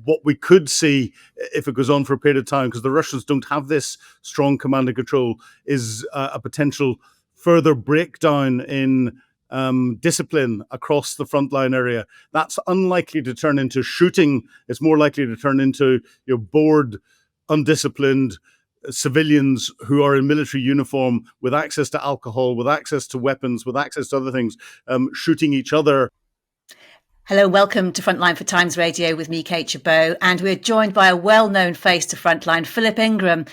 what we could see if it goes on for a period of time, because the Russians don't have this strong command and control, is a potential further breakdown in discipline across the frontline area. That's unlikely to turn into shooting. It's more likely to turn into bored, undisciplined civilians who are in military uniform with access to alcohol, with access to weapons, with access to other things, shooting each other. Hello, welcome to Frontline for Times Radio with me, Kate Chabot, and we're joined by a well-known face to Frontline, Philip Ingram.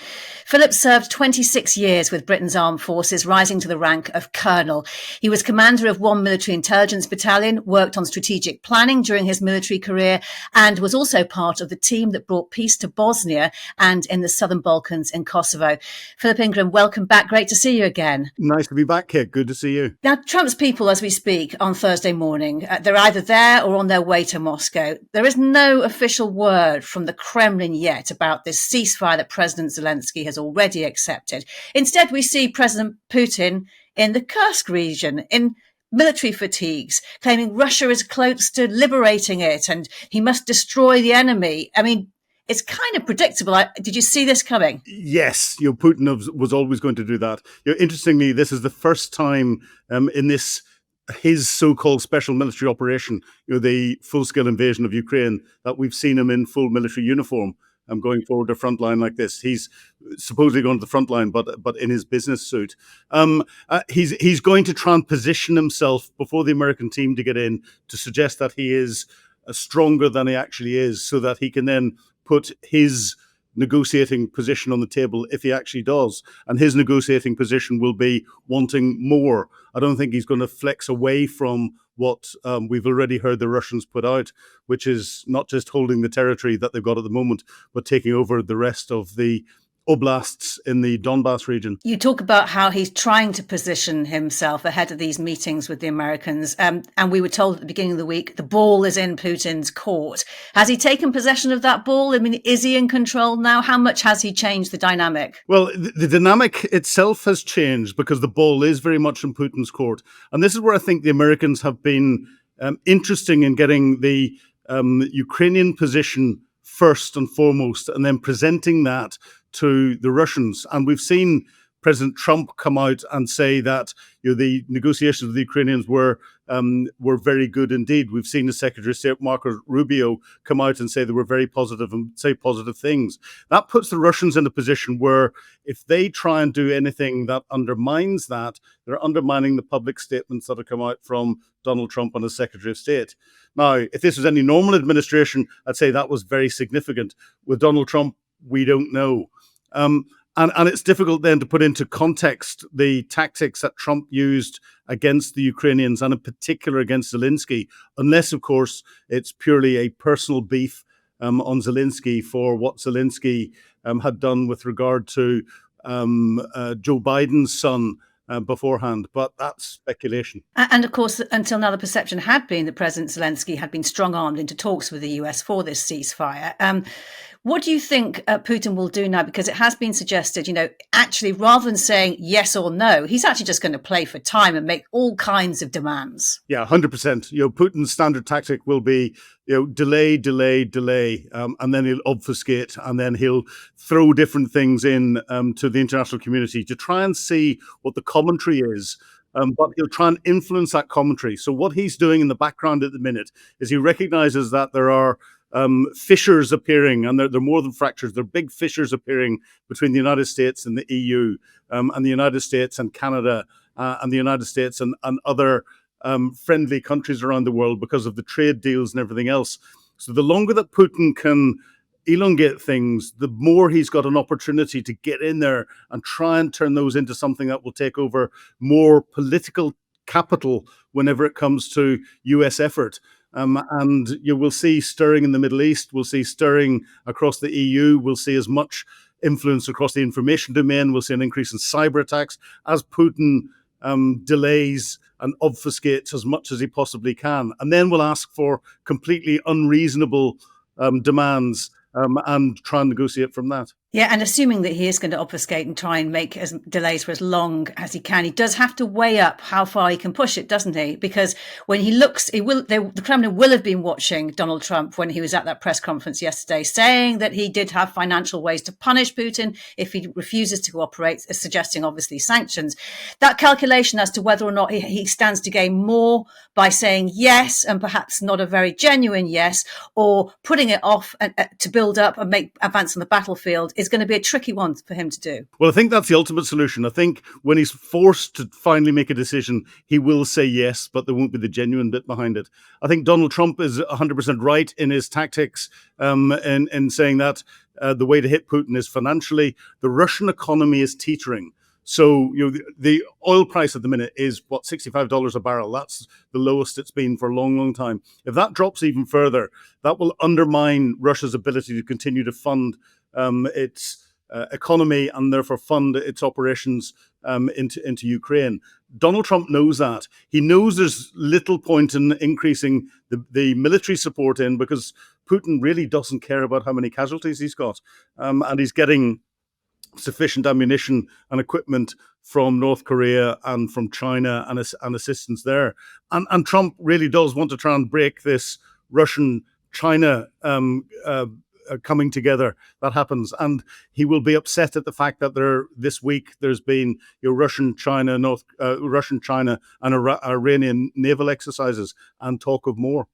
Philip served 26 years with Britain's armed forces, rising to the rank of colonel. He was commander of 1 military intelligence battalion, worked on strategic planning during his military career, and was also part of the team that brought peace to Bosnia and in the Southern Balkans in Kosovo. Philip Ingram, welcome back. Great to see you again. Nice to be back, Kate. Good to see you. Now, Trump's people, as we speak, on Thursday morning, they're either there or on their way to Moscow. There is no official word from the Kremlin yet about this ceasefire that President Zelensky has already accepted. Instead, we see President Putin in the Kursk region, in military fatigues, claiming Russia is close to liberating it and he must destroy the enemy. I mean, it's kind of predictable. Did you see this coming? Yes, Putin was always going to do that. Interestingly, this is the first time in his so-called special military operation, the full-scale invasion of Ukraine, that we've seen him in full military uniform going forward to frontline like this. He's supposedly going to the frontline, but in his business suit. He's going to try and position himself before the American team to get in to suggest that he is stronger than he actually is, so that he can then put his negotiating position on the table if he actually does. And his negotiating position will be wanting more. I don't think he's going to flex away from what we've already heard the Russians put out, which is not just holding the territory that they've got at the moment, but taking over the rest of the oblasts in the Donbass region. You talk about how he's trying to position himself ahead of these meetings with the Americans. And we were told at the beginning of the week, the ball is in Putin's court. Has he taken possession of that ball? I mean, is he in control now? How much has he changed the dynamic? Well, the dynamic itself has changed because the ball is very much in Putin's court. And this is where I think the Americans have been interesting in getting the Ukrainian position first and foremost, and then presenting that to the Russians. And we've seen President Trump come out and say that the negotiations with the Ukrainians were very good indeed. We've seen the Secretary of State Marco Rubio come out and say they were very positive and say positive things. That puts the Russians in a position where if they try and do anything that undermines that, they're undermining the public statements that have come out from Donald Trump and his Secretary of State. Now, if this was any normal administration, I'd say that was very significant. With Donald Trump, we don't know. And it's difficult then to put into context the tactics that Trump used against the Ukrainians, and in particular against Zelensky, unless, of course, it's purely a personal beef on Zelensky for what Zelensky had done with regard to Joe Biden's son beforehand. But that's speculation. And of course, until now, the perception had been that President Zelensky had been strong-armed into talks with the US for this ceasefire. What do you think Putin will do now? Because it has been suggested, actually, rather than saying yes or no, he's actually just going to play for time and make all kinds of demands. Yeah, 100%. Putin's standard tactic will be, delay, and then he'll obfuscate, and then he'll throw different things in to the international community to try and see what the commentary is. But he'll try and influence that commentary. So what he's doing in the background at the minute is he recognizes that there are fissures appearing, and they're more than fractures. They're big fissures appearing between the United States and the EU, and the United States and Canada, and the United States and other friendly countries around the world because of the trade deals and everything else. So the longer that Putin can elongate things, the more he's got an opportunity to get in there and try and turn those into something that will take over more political capital whenever it comes to US effort. And you will see stirring in the Middle East, we'll see stirring across the EU, we'll see as much influence across the information domain, we'll see an increase in cyber attacks as Putin delays and obfuscates as much as he possibly can. And then we'll ask for completely unreasonable demands and try and negotiate from that. Yeah, and assuming that he is going to obfuscate and try and make as delays for as long as he can, he does have to weigh up how far he can push it, doesn't he? Because when he looks, the Kremlin will have been watching Donald Trump when he was at that press conference yesterday, saying that he did have financial ways to punish Putin if he refuses to cooperate, suggesting obviously sanctions. That calculation as to whether or not he stands to gain more by saying yes, and perhaps not a very genuine yes, or putting it off to build up and make advance on the battlefield is going to be a tricky one for him to do. Well, I think that's the ultimate solution. I think when he's forced to finally make a decision, he will say yes, but there won't be the genuine bit behind it. I think Donald Trump is 100% right in his tactics in saying that the way to hit Putin is financially. The Russian economy is teetering. So, the oil price at the minute is, $65 a barrel. That's the lowest it's been for a long, long time. If that drops even further, that will undermine Russia's ability to continue to fund its economy and therefore fund its operations into Ukraine. Donald Trump knows that. He knows there's little point in increasing the military support because Putin really doesn't care about how many casualties he's got. And he's getting sufficient ammunition and equipment from North Korea and from China and assistance there. And Trump really does want to try and break this Russian-China coming together that happens, and he will be upset at the fact that this week there's been Russian, China, and Iranian naval exercises, and talk of more.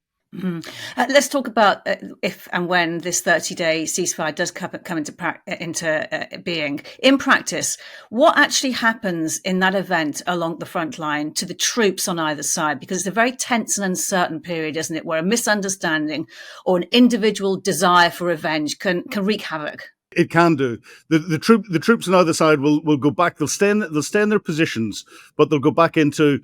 Let's talk about if and when this 30-day ceasefire does come into being. In practice, what actually happens in that event along the front line to the troops on either side? Because it's a very tense and uncertain period, isn't it, where a misunderstanding or an individual desire for revenge can wreak havoc. It can do. The troops on either side will go back. They'll stay in their positions, but they'll go back into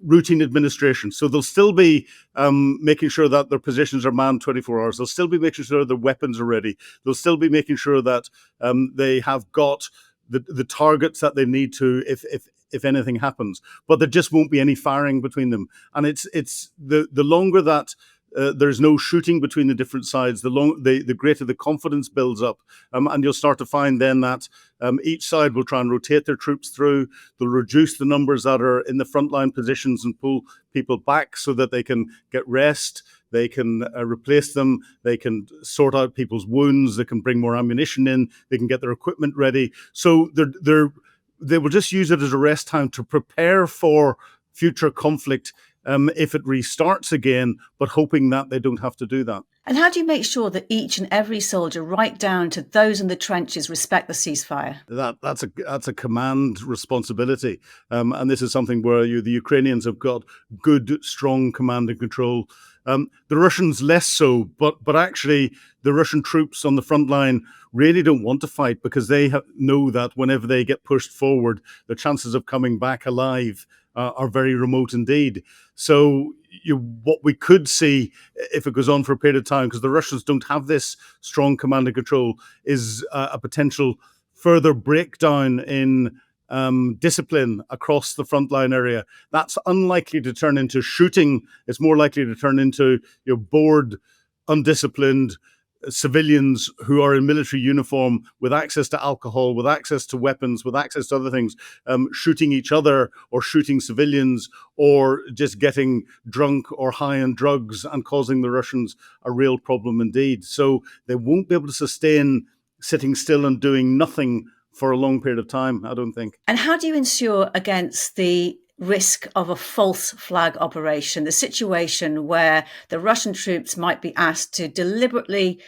routine administration. So they'll still be making sure that their positions are manned 24 hours. They'll still be making sure their weapons are ready. They'll still be making sure that they have got the targets that they need to if anything happens. But there just won't be any firing between them. And it's the longer that there's no shooting between the different sides, the greater the confidence builds up. And you'll start to find then that each side will try and rotate their troops through. They'll reduce the numbers that are in the frontline positions and pull people back so that they can get rest. They can replace them. They can sort out people's wounds. They can bring more ammunition in. They can get their equipment ready. So they will just use it as a rest time to prepare for future conflict if it restarts again, but hoping that they don't have to do that. And how do you make sure that each and every soldier, right down to those in the trenches, respect the ceasefire? That's a command responsibility, and this is something where the Ukrainians have got good, strong command and control. The Russians less so, but actually the Russian troops on the front line really don't want to fight because they know that whenever they get pushed forward, the chances of coming back alive are very remote indeed. So what we could see if it goes on for a period of time, because the Russians don't have this strong command and control, is a potential further breakdown in discipline across the frontline area. That's unlikely to turn into shooting. It's more likely to turn into bored, undisciplined civilians who are in military uniform with access to alcohol, with access to weapons, with access to other things, shooting each other or shooting civilians, or just getting drunk or high on drugs and causing the Russians a real problem indeed. So they won't be able to sustain sitting still and doing nothing for a long period of time, I don't think. And how do you ensure against the risk of a false flag operation, the situation where the Russian troops might be asked to deliberately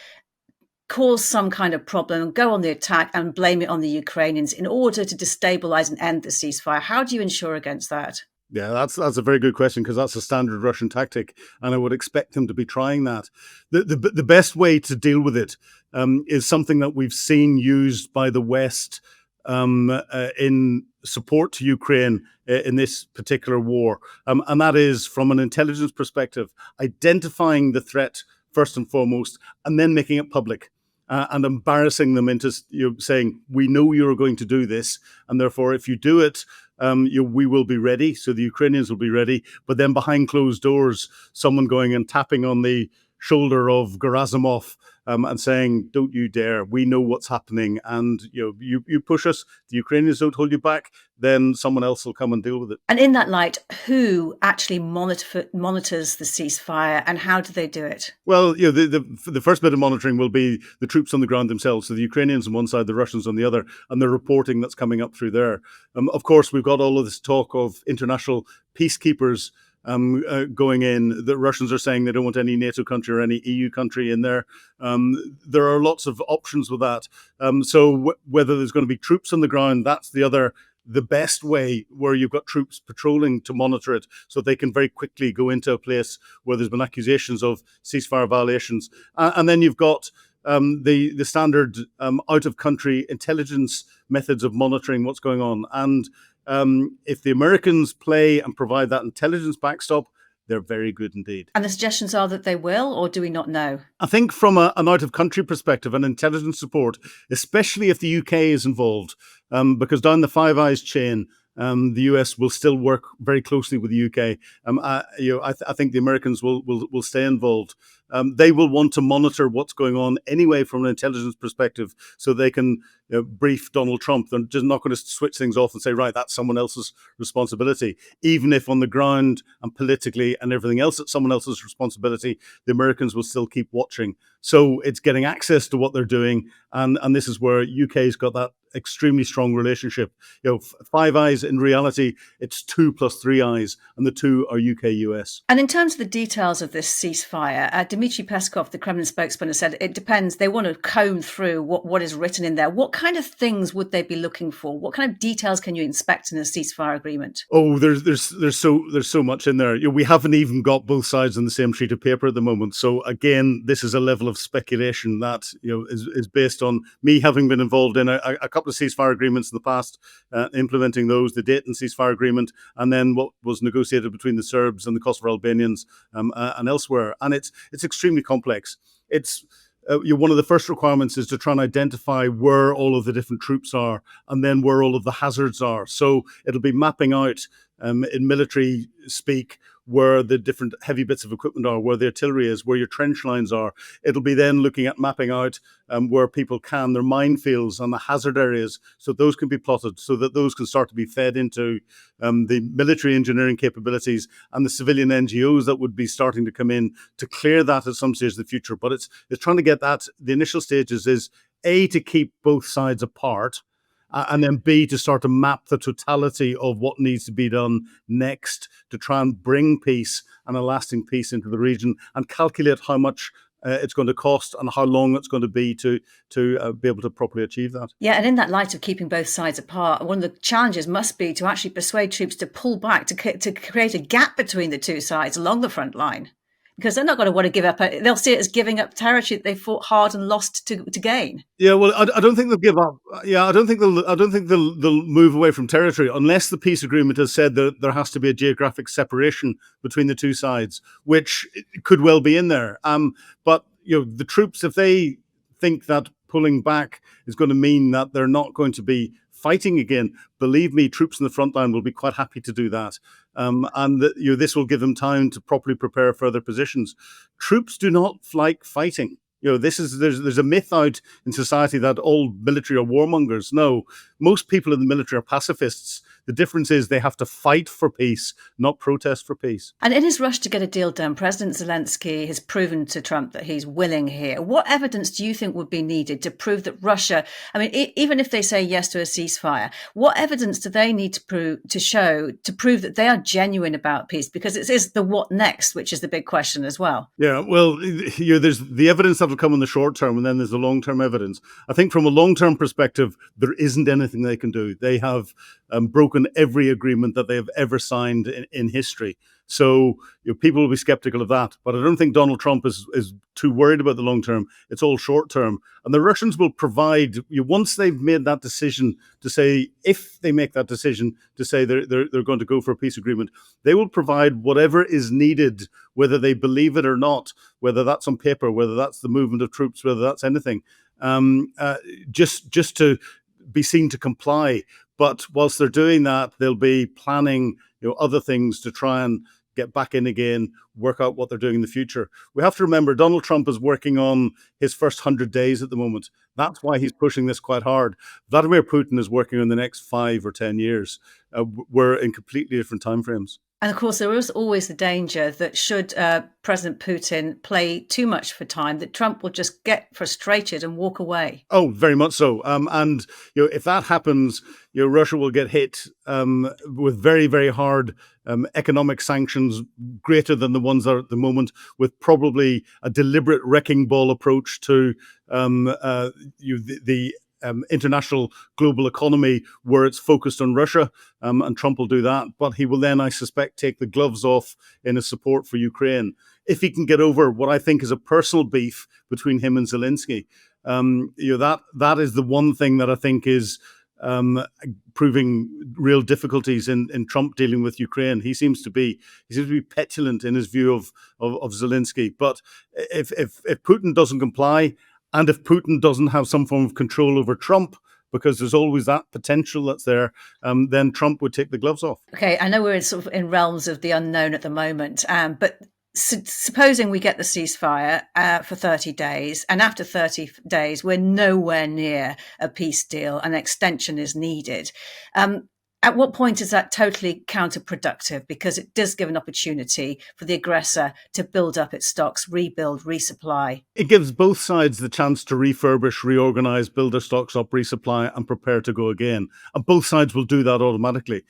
cause some kind of problem, go on the attack and blame it on the Ukrainians in order to destabilize and end the ceasefire? How do you ensure against that? Yeah, that's a very good question, because that's a standard Russian tactic, and I would expect them to be trying that. The best way to deal with it is something that we've seen used by the West in support to Ukraine in this particular war, and that is, from an intelligence perspective, identifying the threat first and foremost, and then making it public. And embarrassing them into saying, we know you're going to do this, and therefore if you do it, we will be ready. So the Ukrainians will be ready. But then behind closed doors, someone going and tapping on the shoulder of Gerasimov, and saying, "Don't you dare! We know what's happening, and you push us. The Ukrainians don't hold you back. Then someone else will come and deal with it." And in that light, who actually monitors the ceasefire, and how do they do it? Well, the first bit of monitoring will be the troops on the ground themselves. So the Ukrainians on one side, the Russians on the other, and the reporting that's coming up through there. Of course, we've got all of this talk of international peacekeepers going in. The Russians are saying they don't want any NATO country or any EU country in there. There are lots of options with that. So whether there's going to be troops on the ground, that's the best way, where you've got troops patrolling to monitor it, so they can very quickly go into a place where there's been accusations of ceasefire violations. And then you've got the standard out-of-country intelligence methods of monitoring what's going on. And if the Americans play and provide that intelligence backstop, they're very good indeed. And the suggestions are that they will, or do we not know? I think from an out-of-country perspective, and intelligence support, especially if the UK is involved, because down the Five Eyes chain, the US will still work very closely with the UK. I think the Americans will stay involved. They will want to monitor what's going on anyway from an intelligence perspective, so they can brief Donald Trump. They're just not going to switch things off and say, right, that's someone else's responsibility. Even if on the ground and politically and everything else it's someone else's responsibility, the Americans will still keep watching. So it's getting access to what they're doing. And this is where UK's got that extremely strong relationship. Five Eyes, in reality, it's 2 + 3 eyes, and the two are UK-US. And in terms of the details of this ceasefire, Dmitry Peskov, the Kremlin spokesman, has said it depends. They want to comb through what is written in there. What kind of things would they be looking for? What kind of details can you inspect in a ceasefire agreement? Oh, there's so much in there. We haven't even got both sides on the same sheet of paper at the moment. So again, this is a level of speculation that is based on me having been involved in a couple of ceasefire agreements in the past, implementing those, the Dayton ceasefire agreement, and then what was negotiated between the Serbs and the Kosovo Albanians and elsewhere. And it's extremely complex. It's one of the first requirements is to try and identify where all of the different troops are, and then where all of the hazards are. So it'll be mapping out in military speak where the different heavy bits of equipment are, where the artillery is, where your trench lines are. It'll be then looking at mapping out where people their minefields and the hazard areas, so those can be plotted, so that those can start to be fed into the military engineering capabilities and the civilian NGOs that would be starting to come in to clear that at some stage in the future. But it's trying to get that. The initial stages is A, to keep both sides apart, and then B, to start to map the totality of what needs to be done next to try and bring peace and a lasting peace into the region, and calculate how much it's going to cost and how long it's going to be to be able to properly achieve that. Yeah, and in that light of keeping both sides apart, one of the challenges must be to actually persuade troops to pull back, to create a gap between the two sides along the front line. Because they're not going to want to give up. They'll see it as giving up territory that they fought hard and lost to gain. Yeah, well, I don't think they'll give up. Yeah, I don't think they'll move away from territory unless the peace agreement has said that there has to be a geographic separation between the two sides, which could well be in there. But the troops, if they think that pulling back is going to mean that they're not going to be fighting again, believe me, troops in the front line will be quite happy to do that. And this will give them time to properly prepare for their positions. Troops do not like fighting. There's a myth out in society that all military are warmongers. No, most people in the military are pacifists. The difference is they have to fight for peace, not protest for peace. And in his rush to get a deal done, President Zelensky has proven to Trump that he's willing here. What evidence do you think would be needed to prove that Russia, even if they say yes to a ceasefire, what evidence do they need to prove that they are genuine about peace? Because it is the what next, which is the big question as well. Yeah, well, there's the evidence that will come in the short term, and then there's the long-term evidence. I think from a long-term perspective, there isn't anything they can do. They have broken every agreement that they have ever signed in history. So people will be skeptical of that. But I don't think Donald Trump is too worried about the long term. It's all short term. And the Russians will provide, once they've made that decision to say, if they make that decision to say they're going to go for a peace agreement, they will provide whatever is needed, whether they believe it or not, whether that's on paper, whether that's the movement of troops, whether that's anything, just to be seen to comply. But whilst they're doing that, they'll be planning other things to try and get back in again, work out what they're doing in the future. We have to remember Donald Trump is working on his first 100 days at the moment. That's why he's pushing this quite hard. Vladimir Putin is working on the next 5 or 10 years. We're in completely different timeframes. And of course, there is always the danger that should President Putin play too much for time, that Trump will just get frustrated and walk away. Oh, very much so. And if that happens, Russia will get hit with very, very hard economic sanctions, greater than the ones that are at the moment, with probably a deliberate wrecking ball approach to the international global economy, where it's focused on Russia, and Trump will do that. But he will then, I suspect, take the gloves off in his support for Ukraine. If he can get over what I think is a personal beef between him and Zelensky, that is the one thing that I think is proving real difficulties in Trump dealing with Ukraine. He seems to be petulant in his view of Zelensky. But if Putin doesn't comply, and if Putin doesn't have some form of control over Trump, because there's always that potential that's there, then Trump would take the gloves off. Okay, I know we're in realms of the unknown at the moment, but supposing we get the ceasefire for 30 days, and after 30 days, we're nowhere near a peace deal, an extension is needed. At what point is that totally counterproductive? Because it does give an opportunity for the aggressor to build up its stocks, rebuild, resupply. It gives both sides the chance to refurbish, reorganize, build their stocks up, resupply, and prepare to go again. And both sides will do that automatically.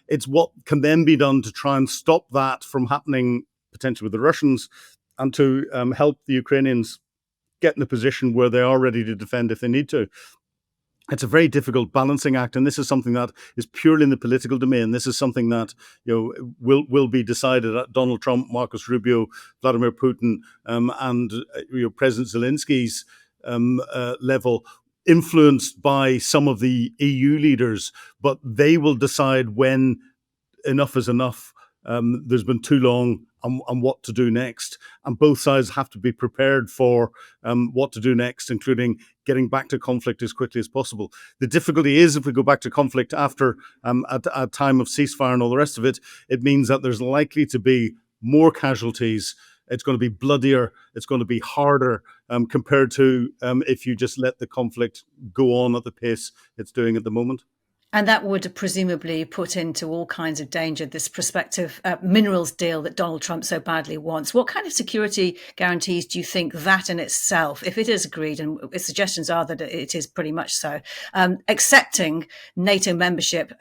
It's what can then be done to try and stop that from happening, potentially with the Russians, and to help the Ukrainians get in a position where they are ready to defend if they need to. It's a very difficult balancing act, and this is something that is purely in the political domain. This is something that will be decided at Donald Trump, Marcus Rubio, Vladimir Putin, and President Zelensky's level, influenced by some of the EU leaders. But they will decide when enough is enough. There's been too long, and what to do next. And both sides have to be prepared for what to do next, including getting back to conflict as quickly as possible. The difficulty is, if we go back to conflict after a time of ceasefire and all the rest of it, it means that there's likely to be more casualties. It's going to be bloodier. It's going to be harder compared to if you just let the conflict go on at the pace it's doing at the moment. And that would presumably put into all kinds of danger this prospective minerals deal that Donald Trump so badly wants. What kind of security guarantees do you think that in itself, if it is agreed, and its suggestions are that it is pretty much so, accepting NATO membership,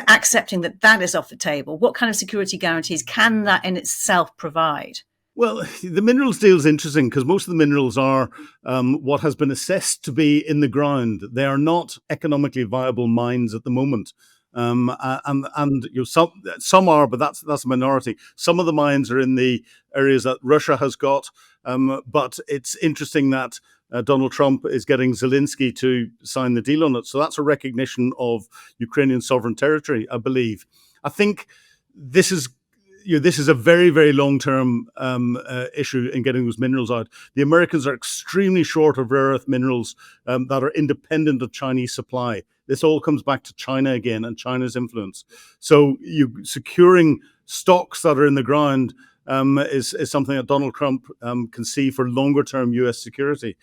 accepting that is off the table, what kind of security guarantees can that in itself provide? Well, the minerals deal is interesting because most of the minerals are what has been assessed to be in the ground. They are not economically viable mines at the moment. And some are, but that's a minority. Some of the mines are in the areas that Russia has got. But it's interesting that Donald Trump is getting Zelensky to sign the deal on it. So that's a recognition of Ukrainian sovereign territory, I believe. I think this is a very, very long-term issue in getting those minerals out. The Americans are extremely short of rare earth minerals that are independent of Chinese supply. This all comes back to China again and China's influence. So securing stocks that are in the ground is something that Donald Trump can see for longer-term U.S. security.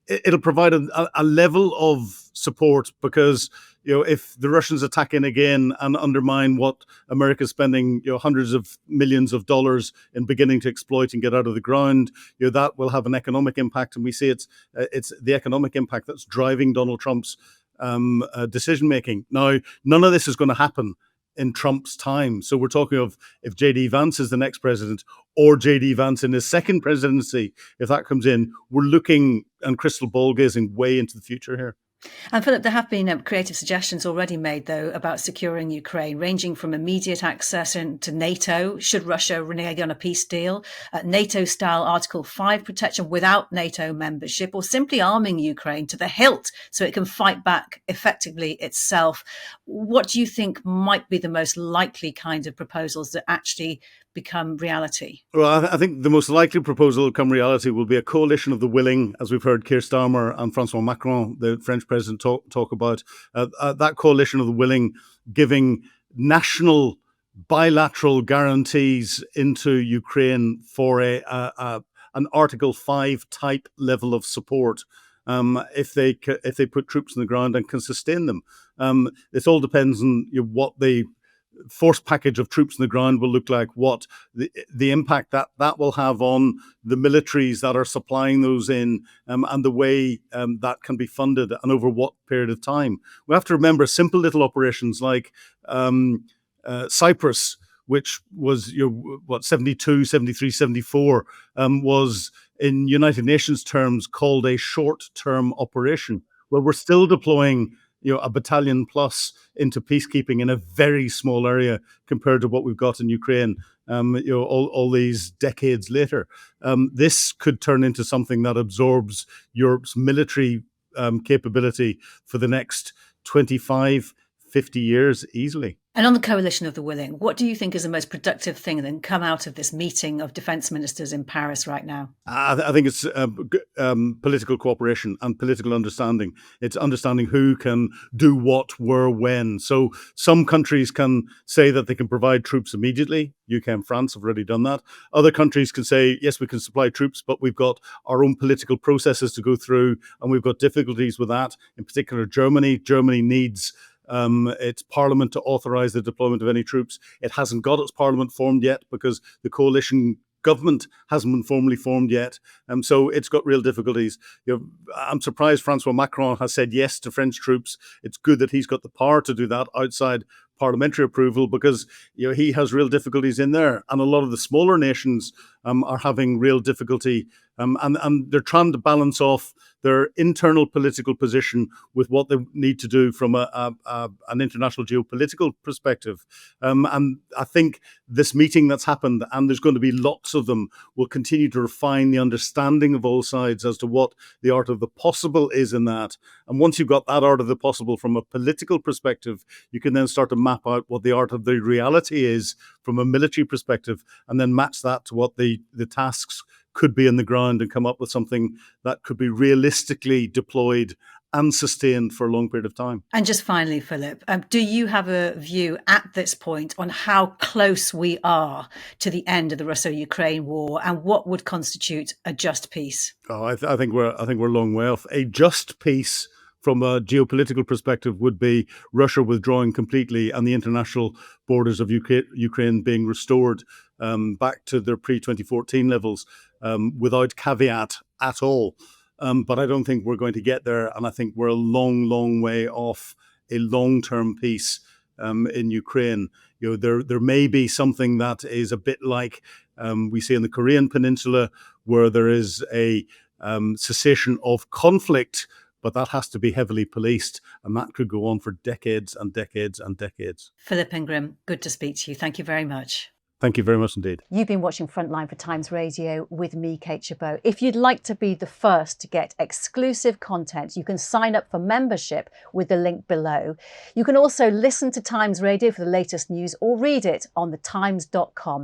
It'll provide a level of support because if the Russians attack in again and undermine what America's spending hundreds of millions of dollars in beginning to exploit and get out of the ground, that will have an economic impact. And we see it's the economic impact that's driving Donald Trump's decision making. Now, none of this is going to happen in Trump's time. So we're talking of if J.D. Vance is the next president, or J.D. Vance in his second presidency, if that comes in, we're looking and crystal ball gazing way into the future here. And Philip, there have been creative suggestions already made, though, about securing Ukraine, ranging from immediate access into NATO, should Russia renege on a peace deal, NATO-style Article 5 protection without NATO membership, or simply arming Ukraine to the hilt so it can fight back effectively itself. What do you think might be the most likely kind of proposals that actually become reality? Well, I think the most likely proposal to become reality will be a coalition of the willing, as we've heard Keir Starmer and Francois Macron, the French president, talk about. That coalition of the willing giving national bilateral guarantees into Ukraine for an Article 5 type level of support. If they put troops on the ground and can sustain them, this all depends on what the force package of troops on the ground will look like, what the impact that will have on the militaries that are supplying those in, and the way that can be funded and over what period of time. We have to remember simple little operations like Cyprus, which was 72, 73, 74, was in United Nations terms called a short-term operation. Well, we're still deploying a battalion plus into peacekeeping in a very small area compared to what we've got in Ukraine, all these decades later. This could turn into something that absorbs Europe's military capability for the next 25, 50 years easily. And on the coalition of the willing, what do you think is the most productive thing that can come out of this meeting of defence ministers in Paris right now? I think it's political cooperation and political understanding. It's understanding who can do what, where, when. So some countries can say that they can provide troops immediately. UK and France have already done that. Other countries can say, yes, we can supply troops, but we've got our own political processes to go through, and we've got difficulties with that. In particular, Germany. Germany needs its parliament to authorize the deployment of any troops. It hasn't got its parliament formed yet because the coalition government hasn't been formally formed yet. So it's got real difficulties. I'm surprised Francois Macron has said yes to French troops. It's good that he's got the power to do that outside parliamentary approval, because he has real difficulties in there. And a lot of the smaller nations are having real difficulty, and they're trying to balance off their internal political position with what they need to do from an international geopolitical perspective. And I think this meeting that's happened, and there's going to be lots of them, will continue to refine the understanding of all sides as to what the art of the possible is in that. And once you've got that art of the possible from a political perspective, you can then start to map out what the art of the reality is from a military perspective, and then match that to what the tasks could be in the ground, and come up with something that could be realistically deployed and sustained for a long period of time. And just finally, Philip, do you have a view at this point on how close we are to the end of the Russo-Ukraine war, and what would constitute a just peace? I think we're a long way off. A just peace from a geopolitical perspective would be Russia withdrawing completely and the international borders of Ukraine being restored back to their pre-2014 levels, without caveat at all. But I don't think we're going to get there, and I think we're a long, long way off a long-term peace in Ukraine. There may be something that is a bit like we see in the Korean Peninsula, where there is a cessation of conflict, but that has to be heavily policed, and that could go on for decades and decades and decades. Philip Ingram, good to speak to you. Thank you very much. Thank you very much indeed. You've been watching Frontline for Times Radio with me, Kate Chabot. If you'd like to be the first to get exclusive content, you can sign up for membership with the link below. You can also listen to Times Radio for the latest news, or read it on thetimes.com.